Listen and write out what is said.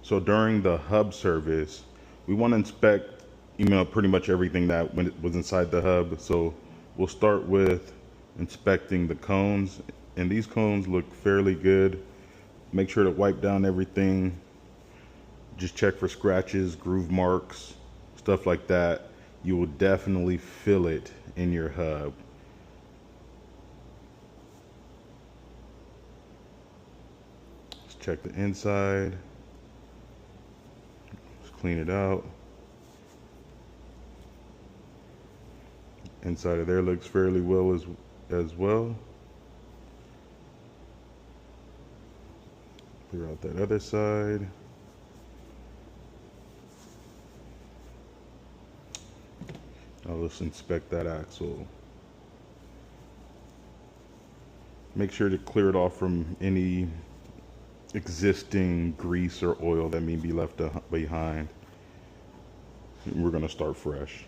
So during the hub service, we want to inspect, pretty much everything that was inside the hub. So we'll start with inspecting the cones, and these cones look fairly good. Make sure to wipe down everything. Just check for scratches, groove marks, stuff like that. You will definitely feel it in your hub. Let's check the inside. Let's clean it out. Inside of there looks fairly well as well. Clear out that other side. Now let's inspect that axle. Make sure to clear it off from any existing grease or oil that may be left behind. We're going to start fresh.